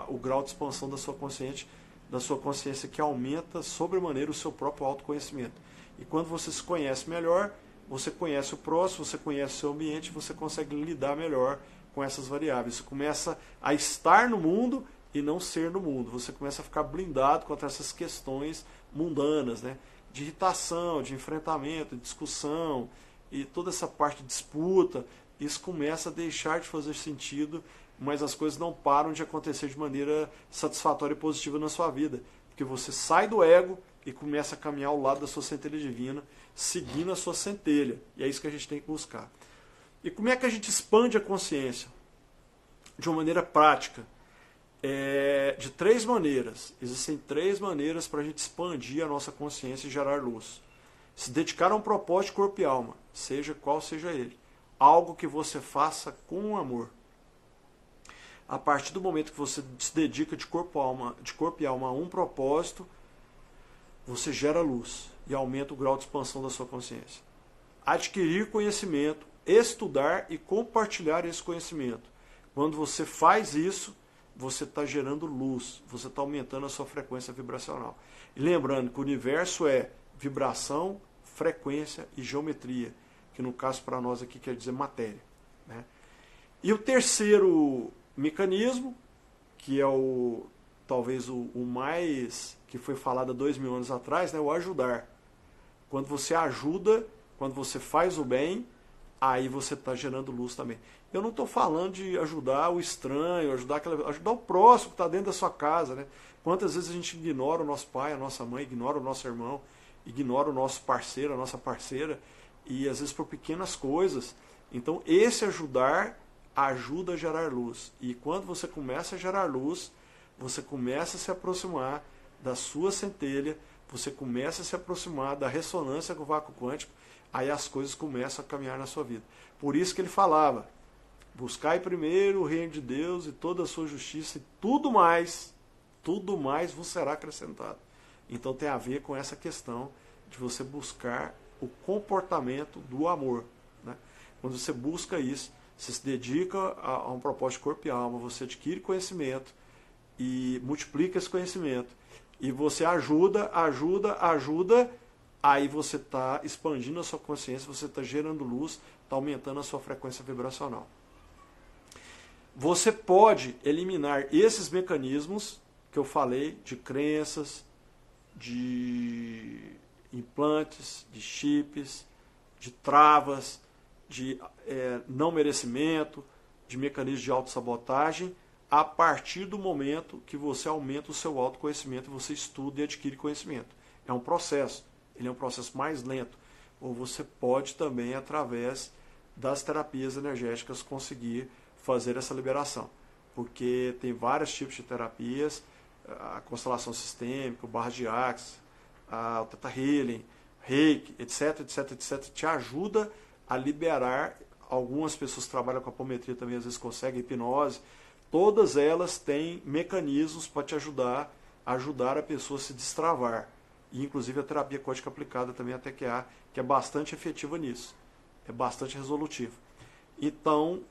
Speaker 1: o grau de expansão da sua consciência, que aumenta sobremaneira o seu próprio autoconhecimento. E quando você se conhece melhor, você conhece o próximo, você conhece o seu ambiente, você consegue lidar melhor com essas variáveis. Você começa a estar no mundo e não ser no mundo. Você começa a ficar blindado contra essas questões mundanas, né? De irritação, de enfrentamento, de discussão e toda essa parte de disputa. Isso começa a deixar de fazer sentido, mas as coisas não param de acontecer de maneira satisfatória e positiva na sua vida. Porque você sai do ego e começa a caminhar ao lado da sua centelha divina, seguindo a sua centelha. E é isso que a gente tem que buscar. E como é que a gente expande a consciência? De uma maneira prática. De 3 maneiras. Existem 3 maneiras para a gente expandir a nossa consciência e gerar luz. Se dedicar a um propósito de corpo e alma, seja qual seja ele. Algo que você faça com amor. A partir do momento que você se dedica de corpo e alma a um propósito, você gera luz e aumenta o grau de expansão da sua consciência. Adquirir conhecimento, estudar e compartilhar esse conhecimento. Quando você faz isso, você está gerando luz, você está aumentando a sua frequência vibracional. E lembrando que o universo é vibração, frequência e geometria. que no caso para nós aqui quer dizer matéria, né? E o terceiro mecanismo, que é talvez o mais que foi falado há 2000 anos atrás, né, o ajudar. Quando você ajuda, quando você faz o bem, aí você está gerando luz também. Eu não estou falando de ajudar o estranho, ajudar o próximo que está dentro da sua casa, né? Quantas vezes a gente ignora o nosso pai, a nossa mãe, ignora o nosso irmão, ignora o nosso parceiro, a nossa parceira, e às vezes por pequenas coisas. Então esse ajudar ajuda a gerar luz. E quando você começa a gerar luz, você começa a se aproximar da sua centelha, você começa a se aproximar da ressonância com o vácuo quântico, aí as coisas começam a caminhar na sua vida. Por isso que ele falava, buscai primeiro o reino de Deus e toda a sua justiça, e tudo mais vos será acrescentado. Então tem a ver com essa questão de você buscar o comportamento do amor, né? Quando você busca isso, você se dedica a um propósito de corpo e alma, você adquire conhecimento e multiplica esse conhecimento. E você ajuda, aí você está expandindo a sua consciência, você está gerando luz, está aumentando a sua frequência vibracional. Você pode eliminar esses mecanismos que eu falei, de crenças, de implantes, de chips, de travas, de não merecimento, de mecanismos de autossabotagem, a partir do momento que você aumenta o seu autoconhecimento, você estuda e adquire conhecimento. É um processo, ele é um processo mais lento. Ou você pode também, através das terapias energéticas, conseguir fazer essa liberação. Porque tem vários tipos de terapias, a constelação sistêmica, o barra de Axis, o Theta Healing, Reiki, etc, te ajuda a liberar. Algumas pessoas trabalham com apometria também, às vezes conseguem hipnose. Todas elas têm mecanismos para te ajudar a pessoa a se destravar. E inclusive a terapia quântica aplicada também, a TQA, que é bastante efetiva nisso. É bastante resolutiva. Então,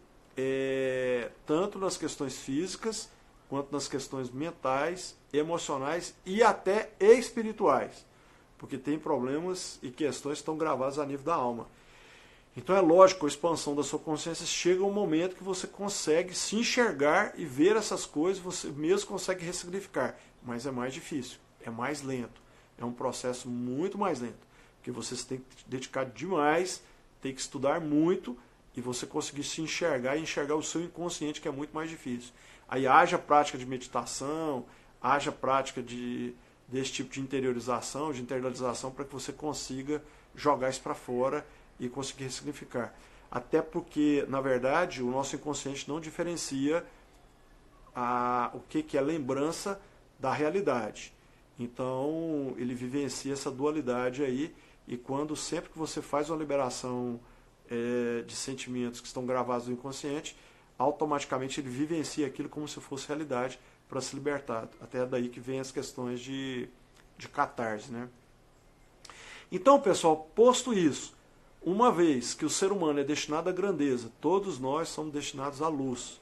Speaker 1: tanto nas questões físicas, quanto nas questões mentais, emocionais e até espirituais. Porque tem problemas e questões que estão gravadas a nível da alma. Então é lógico, com a expansão da sua consciência, chega um momento que você consegue se enxergar e ver essas coisas, você mesmo consegue ressignificar. Mas é mais difícil, é mais lento. É um processo muito mais lento. Porque você tem que se dedicar demais, tem que estudar muito, e você conseguir se enxergar e enxergar o seu inconsciente, que é muito mais difícil. Aí haja prática de meditação, haja prática desse tipo de interiorização, de internalização, para que você consiga jogar isso para fora e conseguir ressignificar. Até porque, na verdade, o nosso inconsciente não diferencia o que é lembrança da realidade. Então, ele vivencia essa dualidade aí, e sempre que você faz uma liberação de sentimentos que estão gravados no inconsciente, automaticamente ele vivencia aquilo como se fosse realidade para se libertar. Até daí que vem as questões de catarse, né? Então, pessoal, posto isso, uma vez que o ser humano é destinado à grandeza, todos nós somos destinados à luz.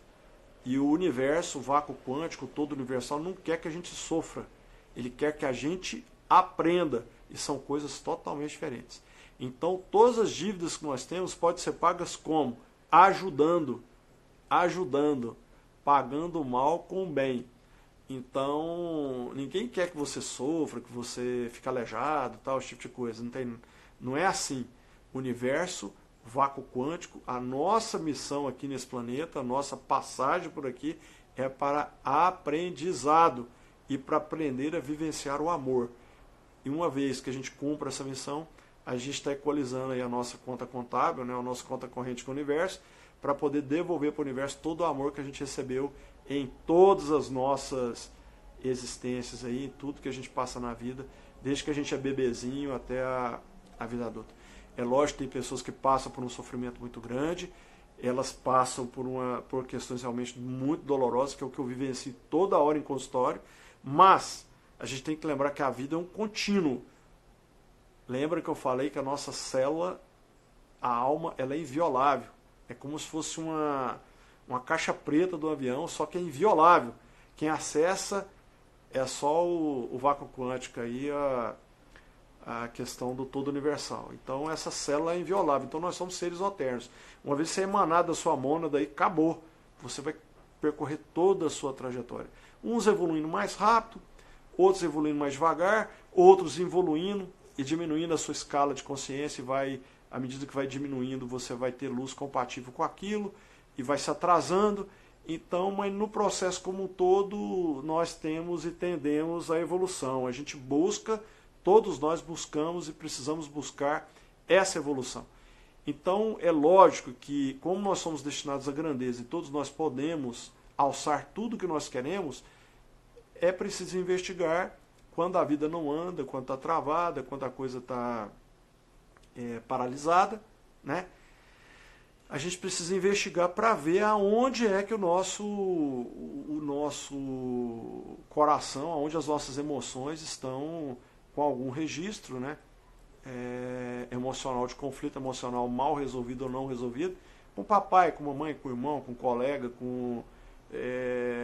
Speaker 1: E o universo, o vácuo quântico, todo universal, não quer que a gente sofra. Ele quer que a gente aprenda. E são coisas totalmente diferentes. Então, todas as dívidas que nós temos podem ser pagas como? Ajudando, pagando o mal com o bem. Então, ninguém quer que você sofra, que você fique aleijado, tal, esse tipo de coisa. Não é assim. O universo, vácuo quântico, a nossa missão aqui nesse planeta, a nossa passagem por aqui é para aprendizado e para aprender a vivenciar o amor. E uma vez que a gente cumpre essa missão, a gente está equalizando aí a nossa conta contábil, né, a nossa conta corrente com o universo, para poder devolver para o universo todo o amor que a gente recebeu em todas as nossas existências aí, em tudo que a gente passa na vida, desde que a gente é bebezinho até a vida adulta. É lógico que tem pessoas que passam por um sofrimento muito grande, elas passam por questões realmente muito dolorosas, que é o que eu vivencio toda hora em consultório, mas a gente tem que lembrar que a vida é um contínuo. Lembra que eu falei que a nossa célula, a alma, ela é inviolável. É como se fosse uma caixa preta do avião, só que é inviolável. Quem acessa é só o vácuo quântico aí, a questão do todo universal. Então essa célula é inviolável. Então nós somos seres eternos. Uma vez você emanar da sua mônada, aí acabou. Você vai percorrer toda a sua trajetória. Uns evoluindo mais rápido, outros evoluindo mais devagar, outros evoluindo e diminuindo a sua escala de consciência, e vai, à medida que vai diminuindo, você vai ter luz compatível com aquilo e vai se atrasando. Então, mas no processo como um todo, nós temos e tendemos à evolução. A gente busca, todos nós buscamos e precisamos buscar essa evolução. Então, é lógico que, como nós somos destinados à grandeza e todos nós podemos alçar tudo que nós queremos, é preciso investigar quando a vida não anda, quando está travada, quando a coisa está paralisada, né? A gente precisa investigar para ver aonde é que o nosso coração, aonde as nossas emoções estão com algum registro, né? Emocional, de conflito emocional mal resolvido ou não resolvido, com o papai, com a mamãe, com o irmão, com o colega, com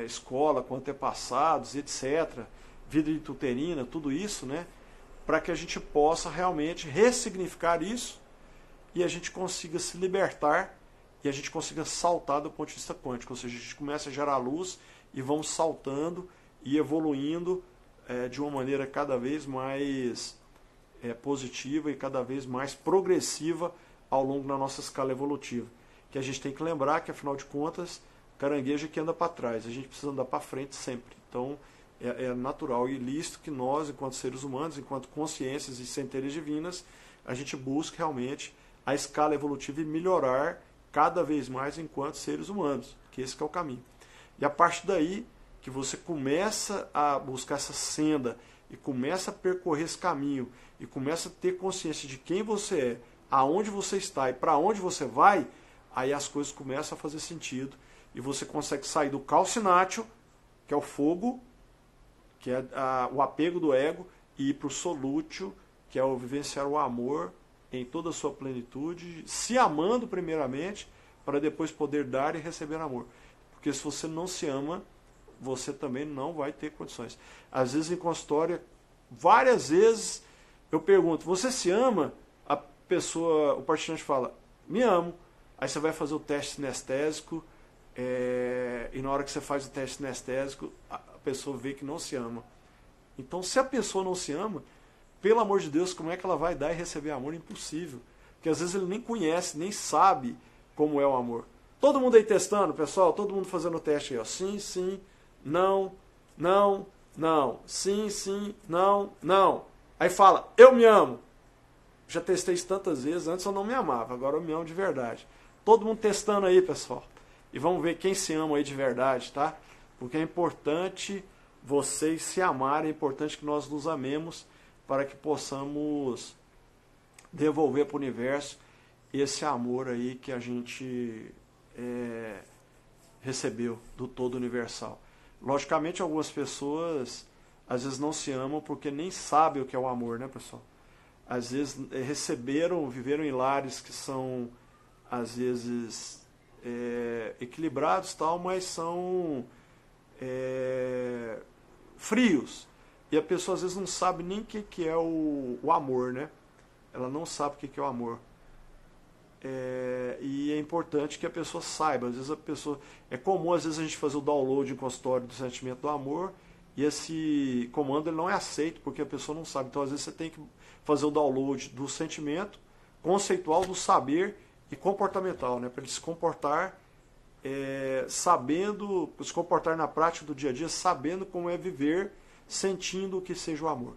Speaker 1: escola, com antepassados, etc., vida intrauterina, tudo isso, né? Para que a gente possa realmente ressignificar isso e a gente consiga se libertar e a gente consiga saltar do ponto de vista quântico. Ou seja, a gente começa a gerar luz e vamos saltando e evoluindo de uma maneira cada vez mais positiva e cada vez mais progressiva ao longo da nossa escala evolutiva. Que a gente tem que lembrar que, afinal de contas, caranguejo é que anda para trás, a gente precisa andar para frente sempre. Então, é natural e ilícito que nós, enquanto seres humanos, enquanto consciências e centelhas divinas, a gente busque realmente a escala evolutiva e melhorar cada vez mais enquanto seres humanos, que esse que é o caminho. E a partir daí que você começa a buscar essa senda e começa a percorrer esse caminho e começa a ter consciência de quem você é, aonde você está e para onde você vai, aí as coisas começam a fazer sentido e você consegue sair do calcinátil, que é o fogo, que é o apego do ego, e ir para o solútil, que é o vivenciar o amor em toda a sua plenitude, se amando primeiramente, para depois poder dar e receber amor. Porque se você não se ama, você também não vai ter condições. Às vezes em consultório, várias vezes eu pergunto, você se ama? A pessoa, o praticante fala, me amo. Aí você vai fazer o teste sinestésico, e na hora que você faz o teste sinestésico, a pessoa vê que não se ama. Então, se a pessoa não se ama, pelo amor de Deus, como é que ela vai dar e receber amor? Impossível. Porque às vezes ele nem conhece, nem sabe como é o amor. Todo mundo aí testando, pessoal, todo mundo fazendo o teste aí, ó. Sim, sim, não, não, não. Sim, sim, não, não. Aí fala, eu me amo. Já testei isso tantas vezes, antes eu não me amava, agora eu me amo de verdade. Todo mundo testando aí, pessoal. E vamos ver quem se ama aí de verdade, tá? Porque é importante vocês se amarem, é importante que nós nos amemos para que possamos devolver para o universo esse amor aí que a gente recebeu do todo universal. Logicamente, algumas pessoas às vezes não se amam porque nem sabem o que é o amor, né, pessoal? Às vezes viveram em lares que são, às vezes, equilibrados, tal, mas são frios. E a pessoa às vezes não sabe nem o que é o amor, né? Ela não sabe o que é o amor. E é importante que a pessoa saiba. Às vezes é comum às vezes a gente fazer o download em consultório do sentimento do amor e esse comando ele não é aceito porque a pessoa não sabe. Então às vezes você tem que fazer o download do sentimento conceitual, do saber e comportamental, né? Para ele se comportar sabendo, se comportar na prática do dia a dia, sabendo como é viver, sentindo o que seja o amor.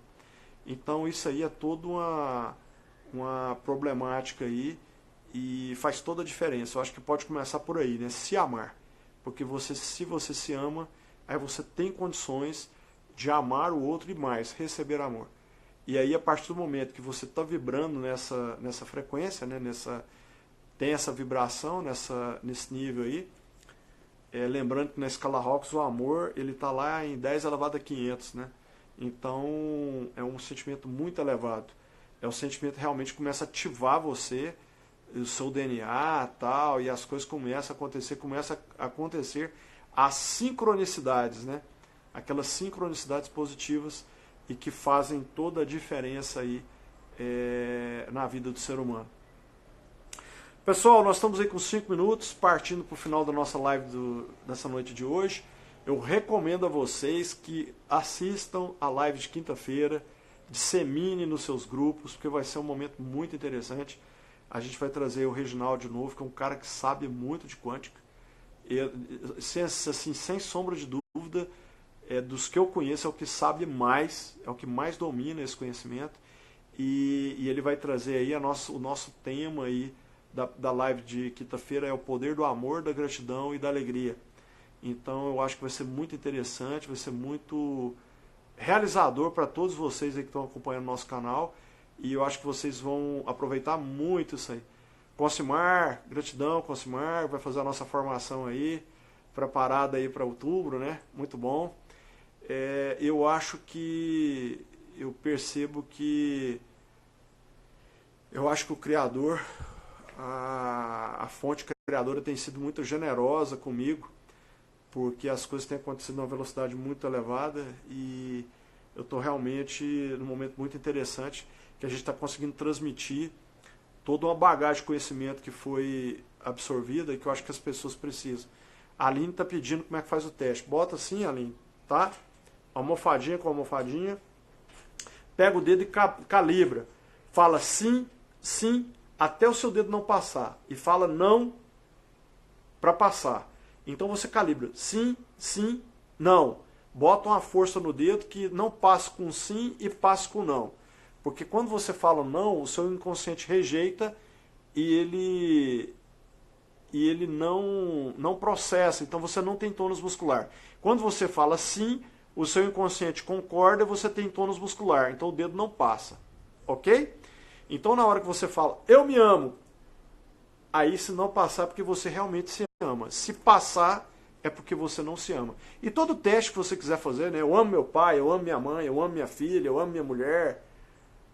Speaker 1: Então isso aí é toda uma problemática aí e faz toda a diferença. Eu acho que pode começar por aí, né? Se amar. Porque se você se ama, aí você tem condições de amar o outro e mais, receber amor. E aí, a partir do momento que você está vibrando nessa frequência, né? Tem essa vibração nesse nível aí, lembrando que na escala Hawkes o amor ele está lá em 10 elevado a 500, né? Então é um sentimento muito elevado. É um sentimento que realmente começa a ativar você, o seu DNA tal, e as coisas começam a acontecer as sincronicidades, né? Aquelas sincronicidades positivas e que fazem toda a diferença aí na vida do ser humano. Pessoal, nós estamos aí com 5 minutos, partindo para o final da nossa live dessa noite de hoje. Eu recomendo a vocês que assistam a live de quinta-feira, dissemine nos seus grupos, porque vai ser um momento muito interessante. A gente vai trazer o Reginaldo de novo, que é um cara que sabe muito de quântica. Assim, sem sombra de dúvida, dos que eu conheço, é o que sabe mais, é o que mais domina esse conhecimento. E ele vai trazer aí o nosso tema aí da live de quinta-feira, é o poder do amor, da gratidão e da alegria. Então eu acho que vai ser muito interessante, vai ser muito realizador para todos vocês aí que estão acompanhando o nosso canal, e eu acho que vocês vão aproveitar muito isso aí. Consimar, gratidão, Consimar, vai fazer a nossa formação aí, preparada aí para outubro, né? Muito bom. Eu acho que, eu percebo que, eu acho que o Criador, a fonte criadora tem sido muito generosa comigo, porque as coisas têm acontecido numa velocidade muito elevada e eu estou realmente num momento muito interessante que a gente está conseguindo transmitir toda uma bagagem de conhecimento que foi absorvida e que eu acho que as pessoas precisam. A Aline está pedindo como é que faz o teste. Bota assim, Aline, tá? Almofadinha com almofadinha. Pega o dedo e calibra. Fala sim, sim, até o seu dedo não passar. E fala não para passar. Então você calibra sim, sim, não. Bota uma força no dedo que não passe com sim e passe com não. Porque quando você fala não, o seu inconsciente rejeita e ele não processa. Então você não tem tônus muscular. Quando você fala sim, o seu inconsciente concorda e você tem tônus muscular. Então o dedo não passa. Ok? Então na hora que você fala eu me amo, aí se não passar é porque você realmente se ama. Se passar é porque você não se ama. E todo teste que você quiser fazer, né? Eu amo meu pai, eu amo minha mãe, eu amo minha filha, eu amo minha mulher.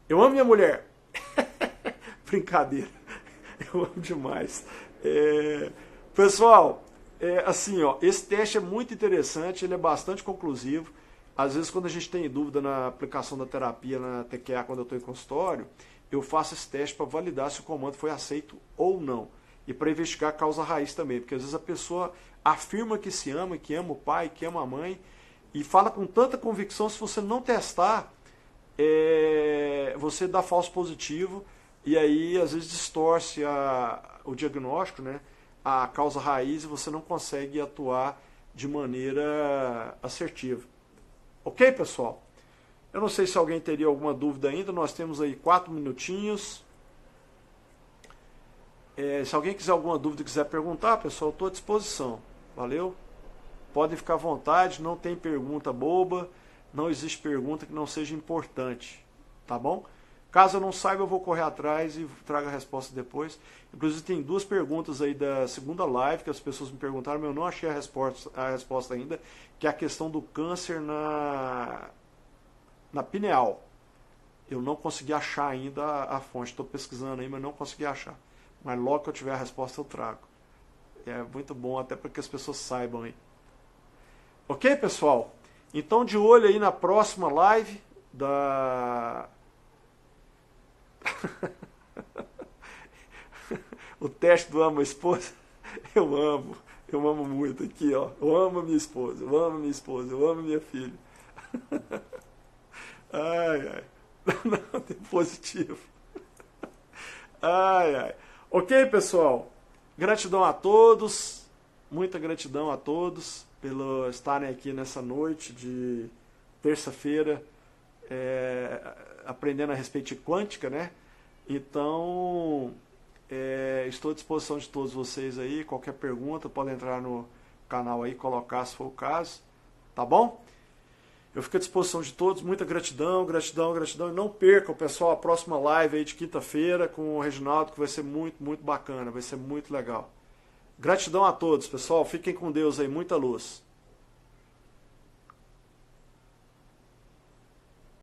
Speaker 1: Eu amo minha mulher. Brincadeira. Eu amo demais. Pessoal, assim, ó, esse teste é muito interessante, ele é bastante conclusivo. Às vezes, quando a gente tem dúvida na aplicação da terapia na TQA, quando eu estou em consultório, eu faço esse teste para validar se o comando foi aceito ou não. E para investigar a causa raiz também, porque às vezes a pessoa afirma que se ama, que ama o pai, que ama a mãe, e fala com tanta convicção, se você não testar, você dá falso positivo, e aí às vezes distorce o diagnóstico, né, a causa raiz, e você não consegue atuar de maneira assertiva. Ok, pessoal? Eu não sei se alguém teria alguma dúvida ainda, nós temos aí 4 minutinhos. Se alguém quiser alguma dúvida e quiser perguntar, pessoal, eu estou à disposição. Valeu? Podem ficar à vontade, não tem pergunta boba, não existe pergunta que não seja importante. Tá bom? Caso eu não saiba, eu vou correr atrás e trago a resposta depois. Inclusive tem 2 perguntas aí da segunda live que as pessoas me perguntaram, mas eu não achei a resposta ainda, que é a questão do câncer na pineal. Eu não consegui achar ainda a fonte, estou pesquisando aí, mas não consegui achar. Mas logo que eu tiver a resposta eu trago. É muito bom até para que as pessoas saibam aí. Ok, pessoal? Então de olho aí na próxima live o teste do amo a esposa. Eu amo muito aqui, ó. Eu amo a minha esposa, eu amo a minha esposa, eu amo a minha filha. Ai, ai. Não, tem positivo. Ai, ai. Ok, pessoal? Gratidão a todos, muita gratidão a todos pelo estarem aqui nessa noite de terça-feira, aprendendo a respeito de quântica, né? Então, estou à disposição de todos vocês aí, qualquer pergunta, podem entrar no canal aí, colocar se for o caso, tá bom? Eu fico à disposição de todos, muita gratidão, gratidão, gratidão. E não percam, pessoal, a próxima live aí de quinta-feira com o Reginaldo, que vai ser muito, muito bacana, vai ser muito legal. Gratidão a todos, pessoal. Fiquem com Deus aí, muita luz.